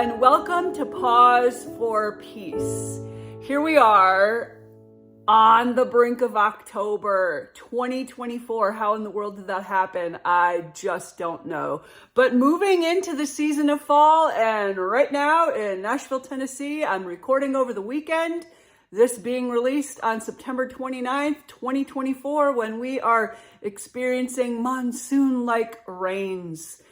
and welcome to Pause for Peace. Here we are on the brink of October 2024. How in the world did that happen? I just don't know. But moving into the season of fall, and right now in Nashville, Tennessee, I'm recording over the weekend. This being released on September 29th, 2024, when we are experiencing monsoon-like rains.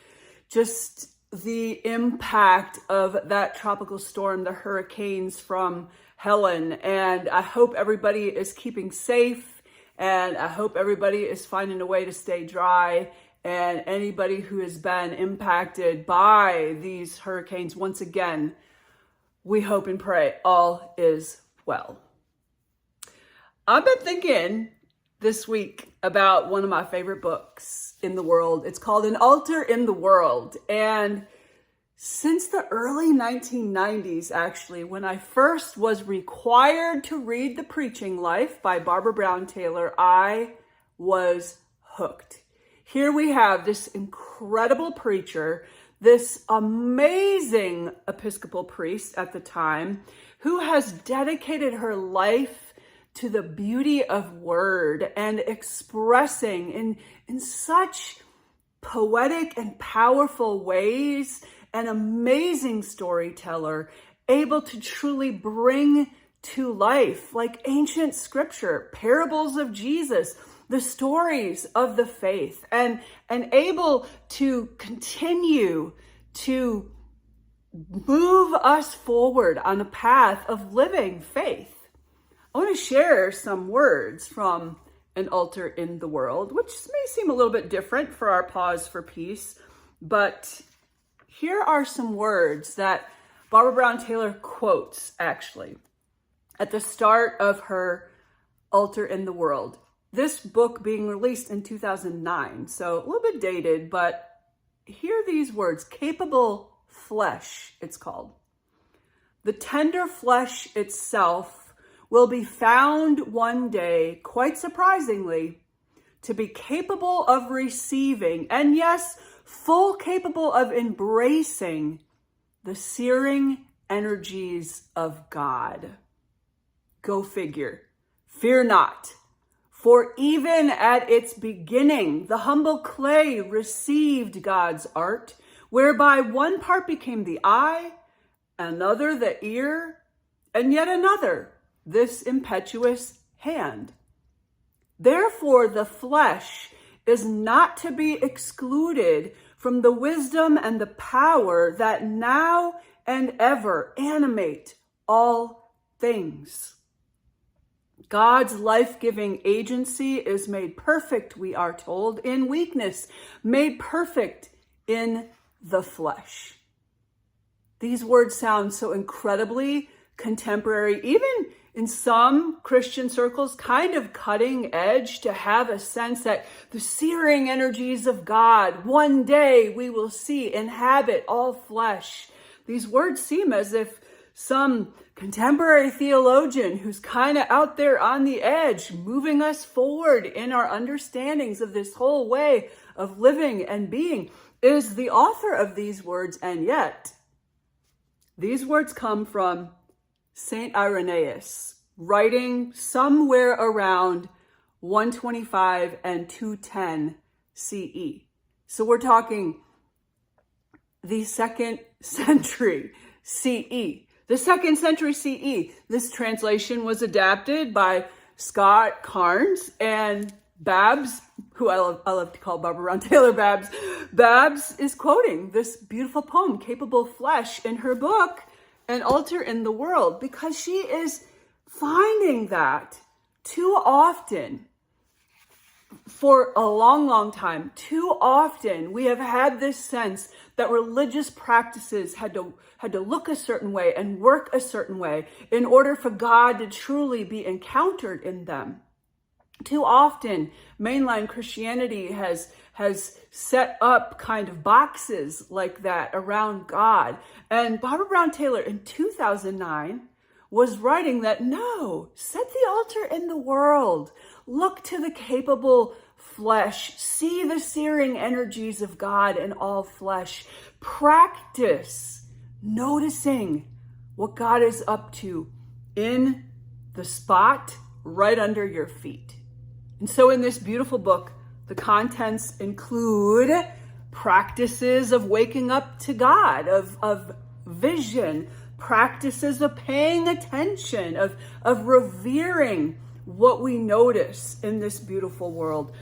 Just the impact of that tropical storm, the hurricanes from Helen. And I hope everybody is keeping safe, and I hope everybody is finding a way to stay dry. And anybody who has been impacted by these hurricanes, once again, we hope and pray all is well. I've been thinking this week about one of my favorite books in the world. It's called An Altar in the World. And since the early 1990s, actually, when I first was required to read The Preaching Life by Barbara Brown Taylor, I was hooked. Here we have this incredible preacher, this amazing Episcopal priest at the time, who has dedicated her life to the beauty of word and expressing in such poetic and powerful ways, an amazing storyteller, able to truly bring to life, like ancient scripture, parables of Jesus, the stories of the faith, and able to continue to move us forward on a path of living faith. I want to share some words from An Altar in the World, which may seem a little bit different for our Pause for Peace, but here are some words that Barbara Brown Taylor quotes, actually, at the start of her Altar in the World. This book being released in 2009, so a little bit dated, but hear these words. Capable flesh, it's called. The tender flesh itself will be found one day, quite surprisingly, to be capable of receiving, and yes, full capable of embracing the searing energies of God. Go figure. Fear not, for even at its beginning, the humble clay received God's art, whereby one part became the eye, another the ear, and yet another this impetuous hand. Therefore, the flesh is not to be excluded from the wisdom and the power that now and ever animate all things. God's life-giving agency is made perfect, we are told, in weakness, made perfect in the flesh. These words sound so incredibly contemporary, even in some Christian circles, kind of cutting edge, to have a sense that the searing energies of God, one day we will see, inhabit all flesh. These words seem as if some contemporary theologian who's kind of out there on the edge, moving us forward in our understandings of this whole way of living and being, is the author of these words. And yet, these words come from St. Irenaeus, writing somewhere around 125 and 210 CE. So we're talking the 2nd century CE. The 2nd century CE. This translation was adapted by Scott Carnes and Babs, who I love to call Barbara Brown Taylor Babs. Babs is quoting this beautiful poem, Capable Flesh, in her book, An Altar in the World, because she is finding that too often, for a long, long time, too often we have had this sense that religious practices had to look a certain way and work a certain way in order for God to truly be encountered in them. Too often, mainline Christianity has set up kind of boxes like that around God. And Barbara Brown Taylor in 2009 was writing that, no, set the altar in the world. Look to the capable flesh. See the searing energies of God in all flesh. Practice noticing what God is up to in the spot right under your feet. And so in this beautiful book, the contents include practices of waking up to God, of vision, practices of paying attention, of revering what we notice in this beautiful world.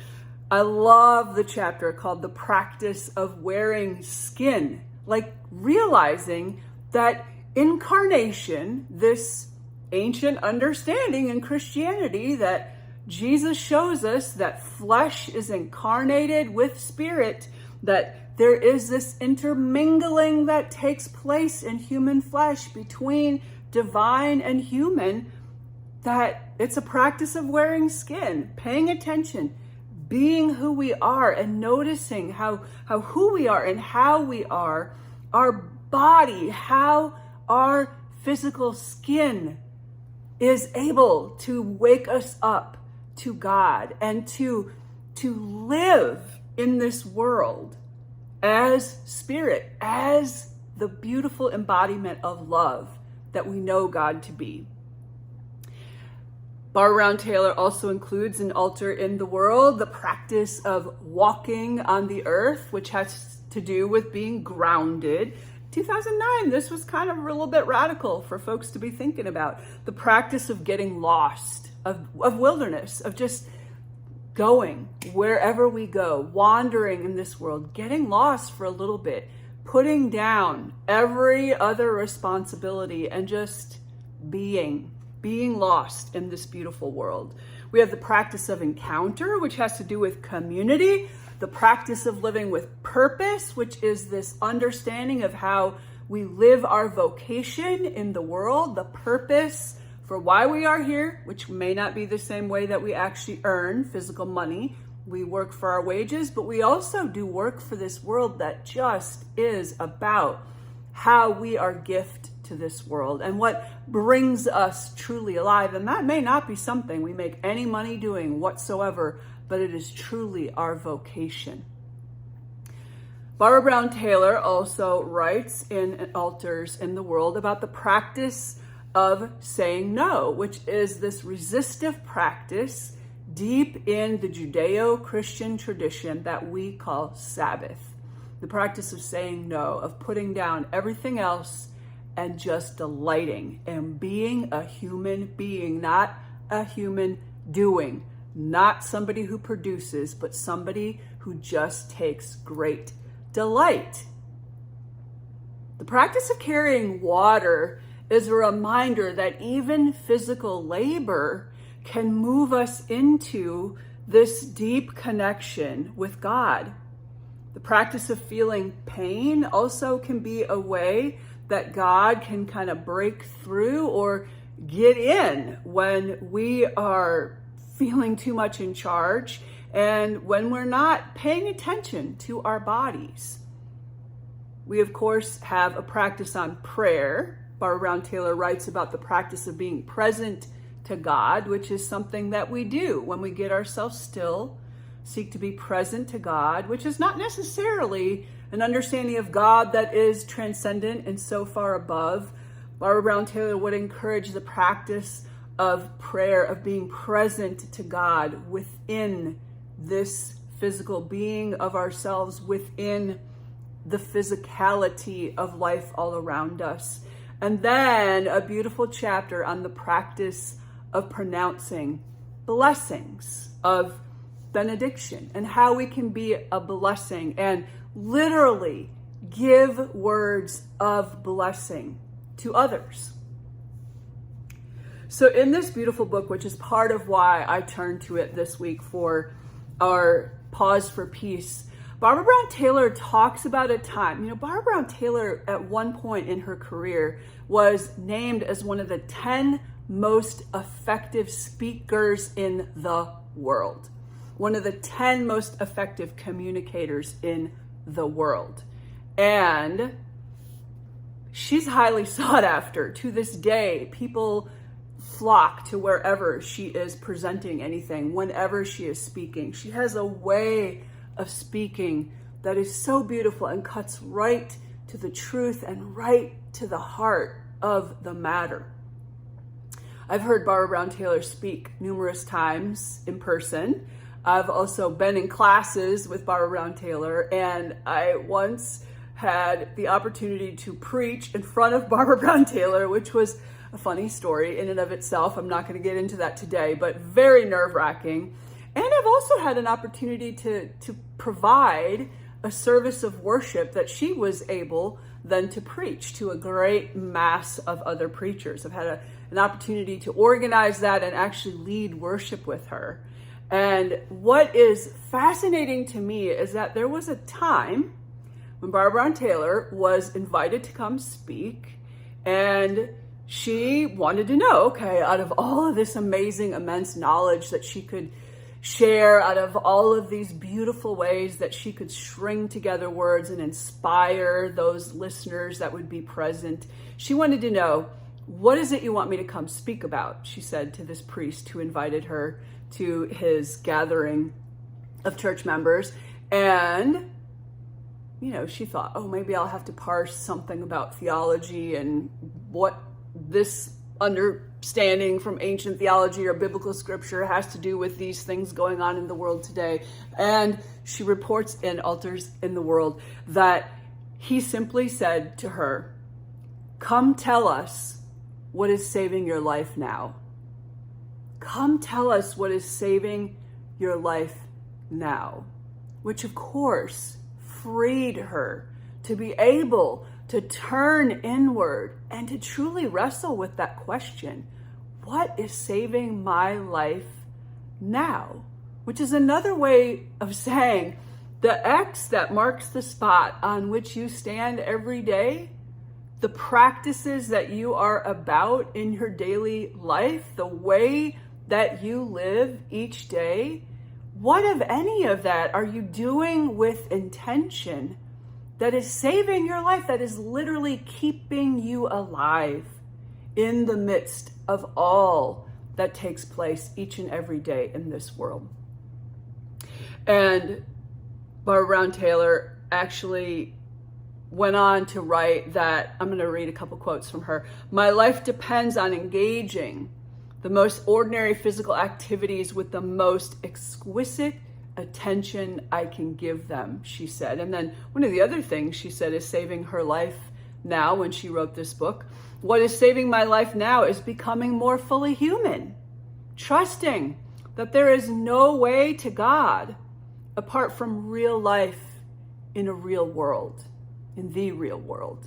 I love the chapter called The Practice of Wearing Skin, like realizing that incarnation, this ancient understanding in Christianity that Jesus shows us that flesh is incarnated with spirit, that there is this intermingling that takes place in human flesh between divine and human, that it's a practice of wearing skin, paying attention, being who we are, and noticing how who we are and how we are, our body, how our physical skin is able to wake us up to God and to live in this world as spirit, as the beautiful embodiment of love that we know God to be. Barbara Brown Taylor also includes an altar in the world, the practice of walking on the earth, which has to do with being grounded. 2009, this was kind of a little bit radical for folks to be thinking about. The practice of getting lost, of wilderness, of just going wherever we go, wandering in this world, getting lost for a little bit, putting down every other responsibility and just being lost in this beautiful world. We have the practice of encounter, which has to do with community, the practice of living with purpose, which is this understanding of how we live our vocation in the world, the purpose for why we are here, which may not be the same way that we actually earn physical money. We work for our wages, but we also do work for this world that just is about how we are gift to this world and what brings us truly alive. And that may not be something we make any money doing whatsoever, but it is truly our vocation. Barbara Brown Taylor also writes in Altars in the World about the practice of saying no, which is this resistive practice deep in the Judeo-Christian tradition that we call Sabbath. The practice of saying no, of putting down everything else and just delighting and being a human being, not a human doing, not somebody who produces, but somebody who just takes great delight. The practice of carrying water is a reminder that even physical labor can move us into this deep connection with God. The practice of feeling pain also can be a way that God can kind of break through or get in when we are feeling too much in charge and when we're not paying attention to our bodies. We, of course, have a practice on prayer. Barbara Brown Taylor writes about the practice of being present to God, which is something that we do when we get ourselves still, seek to be present to God, which is not necessarily an understanding of God that is transcendent and so far above. Barbara Brown Taylor would encourage the practice of prayer, of being present to God within this physical being of ourselves, within the physicality of life all around us. And then a beautiful chapter on the practice of pronouncing blessings, of benediction, and how we can be a blessing and literally give words of blessing to others. So in this beautiful book, which is part of why I turned to it this week for our Pause for Peace, Barbara Brown Taylor talks about a time. Barbara Brown Taylor at one point in her career was named as one of the 10 most effective speakers in the world. One of the 10 most effective communicators in the world. And she's highly sought after. To this day, people flock to wherever she is presenting anything, whenever she is speaking. She has a way of speaking that is so beautiful and cuts right to the truth and right to the heart of the matter. I've heard Barbara Brown Taylor speak numerous times in person. I've also been in classes with Barbara Brown Taylor, and I once had the opportunity to preach in front of Barbara Brown Taylor, which was a funny story in and of itself. I'm not going to get into that today, but very nerve-wracking. And I've also had an opportunity to provide a service of worship that she was able then to preach to a great mass of other preachers. I've had an opportunity to organize that and actually lead worship with her. And what is fascinating to me is that there was a time when Barbara Brown Taylor was invited to come speak, and she wanted to know, okay, out of all of this amazing, immense knowledge that she could share, out of all of these beautiful ways that she could string together words and inspire those listeners that would be present, she wanted to know, what is it you want me to come speak about? She said to this priest who invited her to his gathering of church members. And, you know, she thought, oh, maybe I'll have to parse something about theology and what this understanding from ancient theology or biblical scripture has to do with these things going on in the world today. And she reports in Altars in the World that he simply said to her, come tell us what is saving your life now. Come tell us what is saving your life now. Which of course freed her to be able to turn inward and to truly wrestle with that question, what is saving my life now? Which is another way of saying the X that marks the spot on which you stand every day, the practices that you are about in your daily life, the way that you live each day, what of any of that are you doing with intention that is saving your life, that is literally keeping you alive in the midst of all that takes place each and every day in this world? And Barbara Brown Taylor actually went on to write that, I'm going to read a couple quotes from her. My life depends on engaging the most ordinary physical activities with the most exquisite attention I can give them, she said. And then one of the other things she said is saving her life now when she wrote this book. What is saving my life now is becoming more fully human, trusting that there is no way to God apart from real life in a real world, in the real world.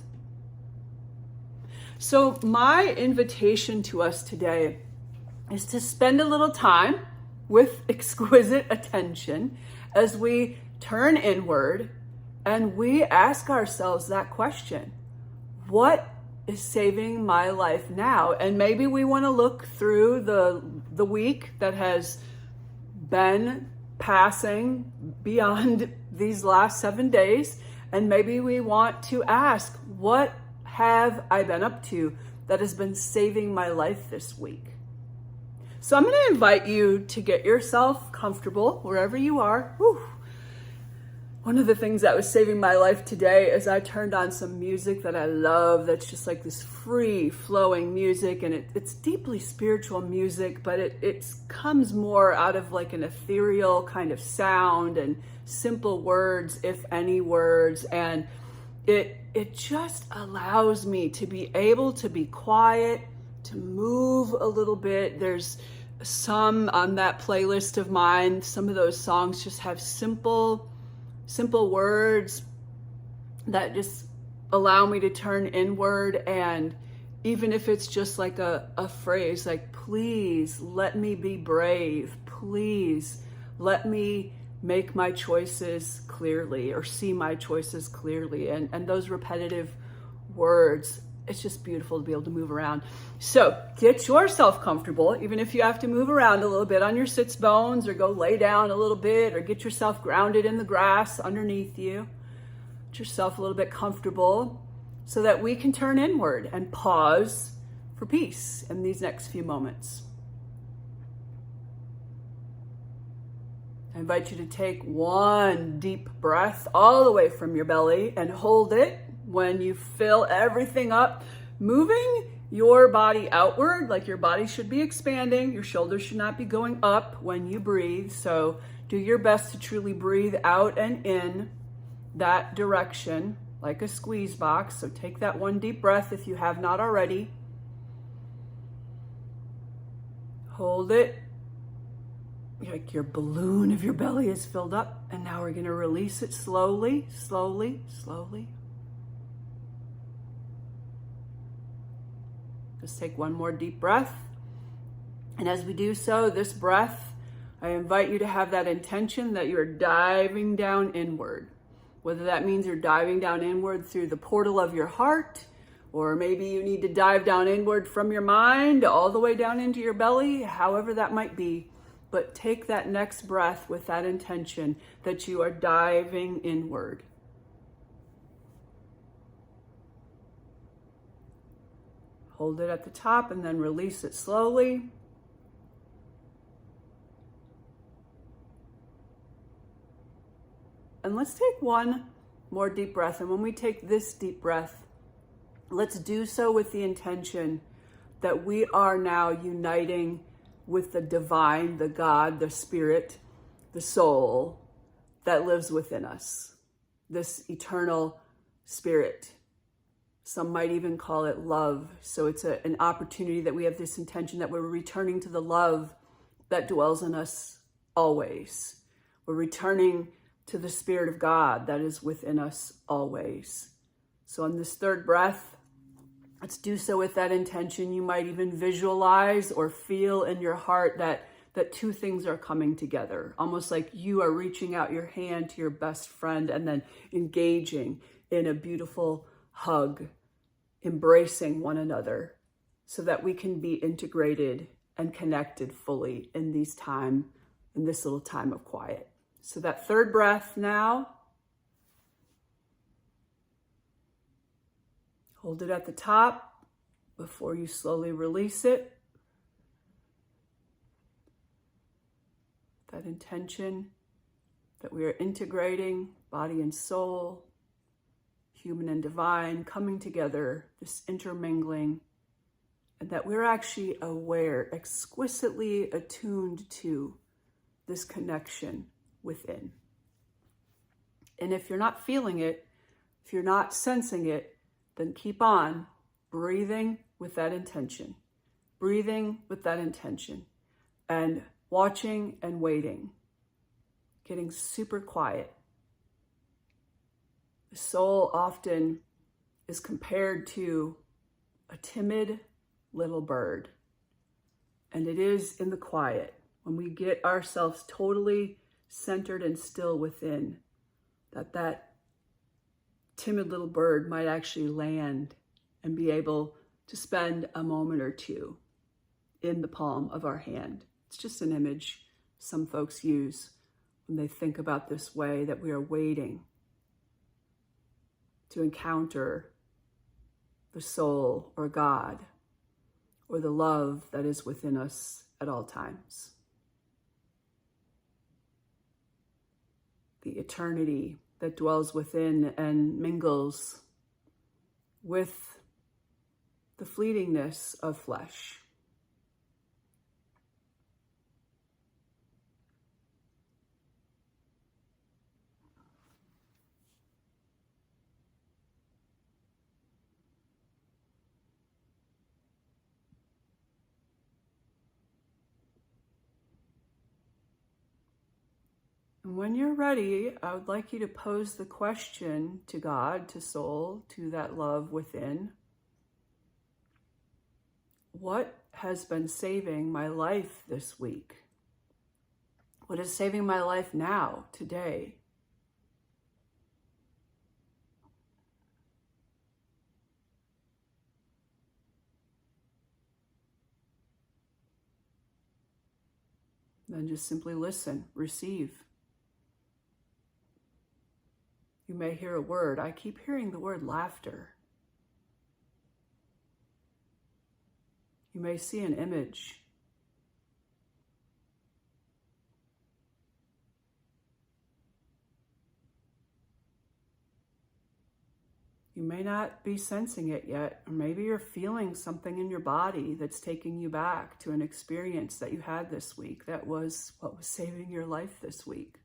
So my invitation to us today is to spend a little time with exquisite attention as we turn inward and we ask ourselves that question. What is saving my life now? And maybe we want to look through the week that has been passing beyond these last 7 days, and maybe we want to ask, what have I been up to that has been saving my life this week? So I'm going to invite you to get yourself comfortable wherever you are. Whew. One of the things that was saving my life today is I turned on some music that I love, that's just like this free flowing music, and it's deeply spiritual music, but it comes more out of like an ethereal kind of sound and simple words, if any words, and it just allows me to be able to be quiet, to move a little bit. There's some on that playlist of mine, some of those songs just have simple words that just allow me to turn inward. And even if it's just like a phrase like, please let me be brave, please let me make my choices clearly or see my choices clearly, and those repetitive words, it's just beautiful to be able to move around. So get yourself comfortable, even if you have to move around a little bit on your sits bones or go lay down a little bit or get yourself grounded in the grass underneath you. Get yourself a little bit comfortable so that we can turn inward and pause for peace in these next few moments. I invite you to take one deep breath all the way from your belly and hold it when you fill everything up, moving your body outward, like your body should be expanding. Your shoulders should not be going up when you breathe. So do your best to truly breathe out and in that direction, like a squeeze box. So take that one deep breath if you have not already. Hold it. Like your balloon of your belly is filled up. And now we're going to release it slowly, slowly, slowly. Just take one more deep breath. And as we do so, this breath, I invite you to have that intention that you're diving down inward. Whether that means you're diving down inward through the portal of your heart, or maybe you need to dive down inward from your mind all the way down into your belly, however that might be. But take that next breath with that intention that you are diving inward. Hold it at the top and then release it slowly. And let's take one more deep breath. And when we take this deep breath, let's do so with the intention that we are now uniting with the divine, the God, the spirit, the soul that lives within us. This eternal spirit. Some might even call it love. So it's an opportunity that we have this intention that we're returning to the love that dwells in us always. We're returning to the Spirit of God that is within us always. So on this third breath, let's do so with that intention. You might even visualize or feel in your heart that two things are coming together, almost like you are reaching out your hand to your best friend and then engaging in a beautiful hug, embracing one another so that we can be integrated and connected fully in this little time of quiet. So that third breath now, hold it at the top before you slowly release it. That intention that we are integrating body and soul, human and divine, coming together, this intermingling, and that we're actually aware, exquisitely attuned to this connection within. And if you're not feeling it, if you're not sensing it, then keep on breathing with that intention, and watching and waiting, getting super quiet. The soul often is compared to a timid little bird. And it is in the quiet, when we get ourselves totally centered and still within, that timid little bird might actually land and be able to spend a moment or two in the palm of our hand. It's just an image some folks use when they think about this way, that we are waiting to encounter the soul or God or the love that is within us at all times. The eternity that dwells within and mingles with the fleetingness of flesh. And when you're ready, I would like you to pose the question to God, to soul, to that love within. What has been saving my life this week? What is saving my life now, today? Then just simply listen, receive. You may hear a word. I keep hearing the word laughter. You may see an image. You You may not be sensing it yet, or maybe you're feeling something in your body that's taking you back to an experience that you had this week that was what was saving your life this week.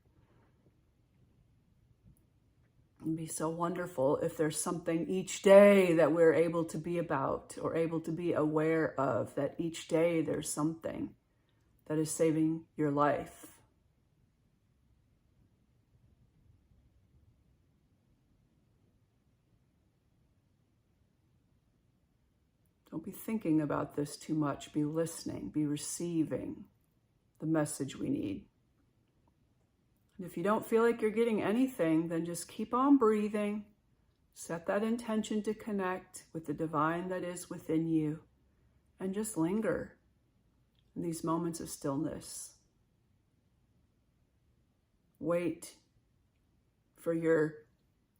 It'd be so wonderful if there's something each day that we're able to be about or able to be aware of, that each day there's something that is saving your life. Don't be thinking about this too much. Be listening, be receiving the message we need. And if you don't feel like you're getting anything, then just keep on breathing. Set that intention to connect with the divine that is within you. And just linger in these moments of stillness. Wait for your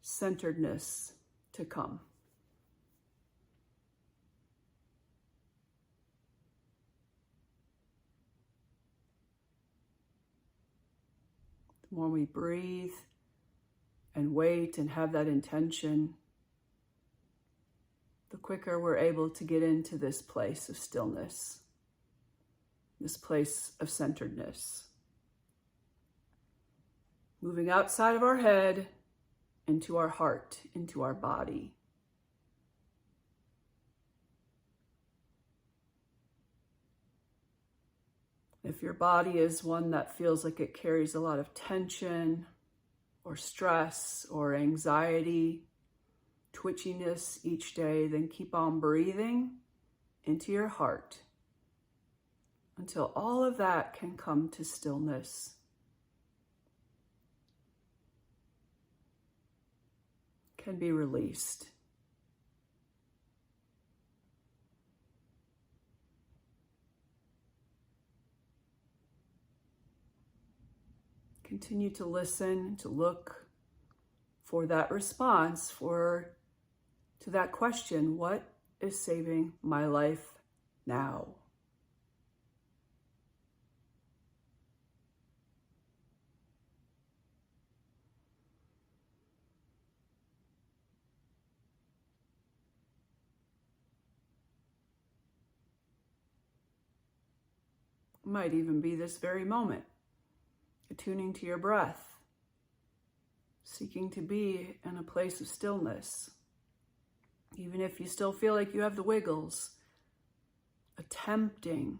centeredness to come. The more we breathe and wait and have that intention, the quicker we're able to get into this place of stillness, this place of centeredness. Moving outside of our head, into our heart, into our body. If your body is one that feels like it carries a lot of tension or stress or anxiety, twitchiness each day, then keep on breathing into your heart until all of that can come to stillness. Can be released. Continue to listen, to look for that response, to that question, what is saving my life now? It might even be this very moment. Attuning to your breath, seeking to be in a place of stillness. Even if you still feel like you have the wiggles, attempting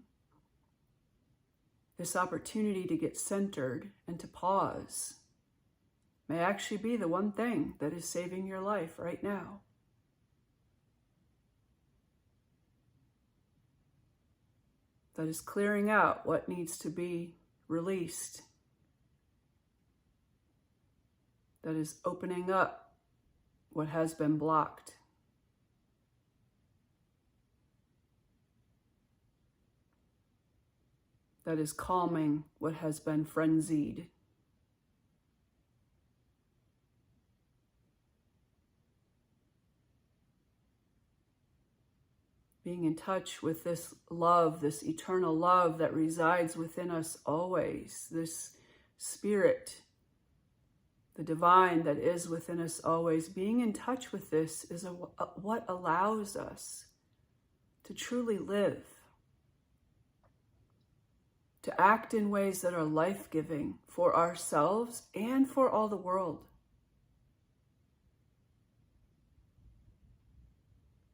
this opportunity to get centered and to pause may actually be the one thing that is saving your life right now. That is clearing out what needs to be released. That is opening up what has been blocked. That is calming what has been frenzied. Being in touch with this love, this eternal love that resides within us always, this spirit, the divine that is within us always. Being in touch with this is what allows us to truly live, to act in ways that are life-giving for ourselves and for all the world,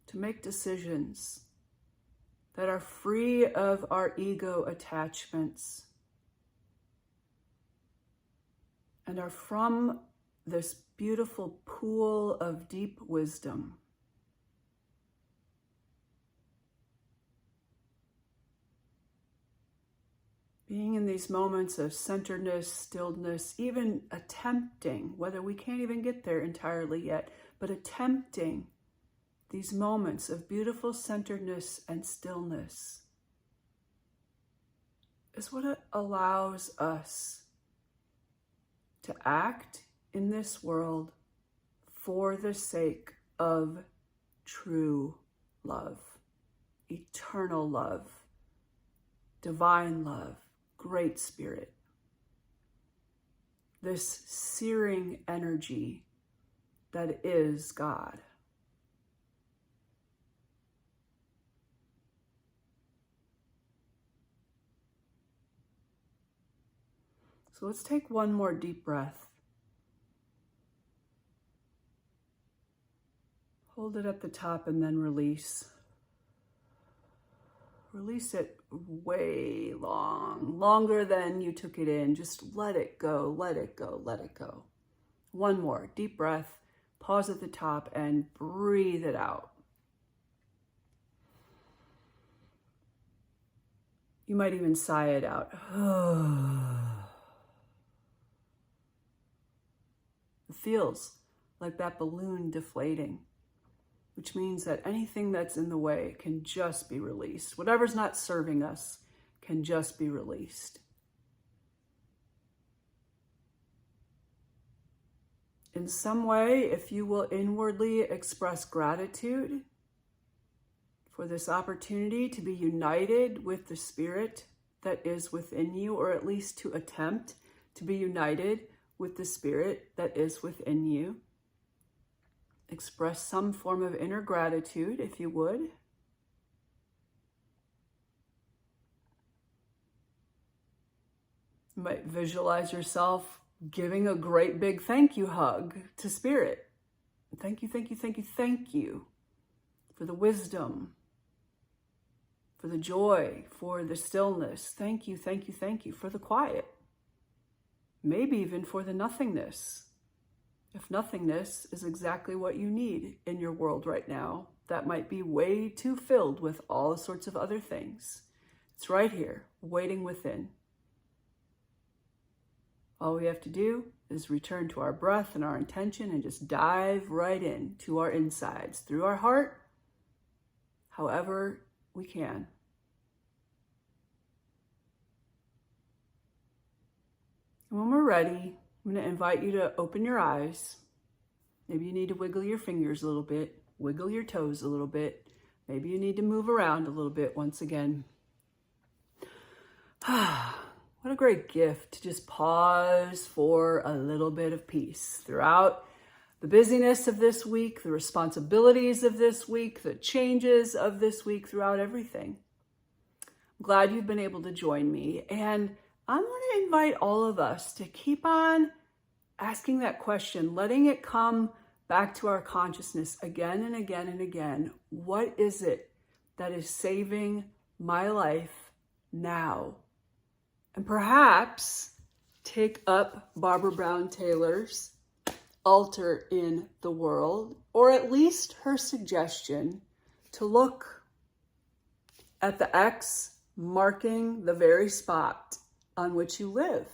to make decisions that are free of our ego attachments and are from this beautiful pool of deep wisdom. Being in these moments of centeredness, stillness, even attempting, whether we can't even get there entirely yet, but attempting these moments of beautiful centeredness and stillness is what allows us to act in this world for the sake of true love, eternal love, divine love, great spirit. This searing energy that is God. So let's take one more deep breath. Hold it at the top and then release. Release it way longer than you took it in. Just let it go, let it go, let it go. One more deep breath. Pause at the top and breathe it out. You might even sigh it out. It feels like that balloon deflating, which means that anything that's in the way can just be released. Whatever's not serving us can just be released. In some way, if you will inwardly express gratitude for this opportunity to be united with the Spirit that is within you, or at least to attempt to be united with the Spirit that is within you, express some form of inner gratitude, if you would. You might visualize yourself giving a great big thank you hug to Spirit. Thank you, thank you, thank you, thank you for the wisdom, for the joy, for the stillness. Thank you, thank you, thank you for the quiet. Maybe even for the nothingness. If nothingness is exactly what you need in your world right now, that might be way too filled with all sorts of other things. It's right here, waiting within. All we have to do is return to our breath and our intention and just dive right in to our insides, through our heart, however we can. And when we're ready, I'm going to invite you to open your eyes. Maybe you need to wiggle your fingers a little bit, wiggle your toes a little bit. Maybe you need to move around a little bit once again. What a great gift to just pause for a little bit of peace throughout the busyness of this week, the responsibilities of this week, the changes of this week, throughout everything. I'm glad you've been able to join me, and I'm going to invite all of us to keep on asking that question, letting it come back to our consciousness again and again and again. What is it that is saving my life now? And perhaps take up Barbara Brown Taylor's Altar in the World, or at least her suggestion to look at the X marking the very spot on which you live,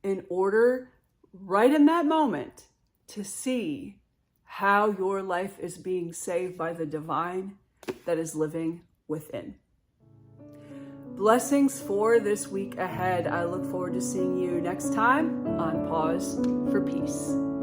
in order, right in that moment, to see how your life is being saved by the divine that is living within. Blessings for this week ahead. I look forward to seeing you next time on Pause for Peace.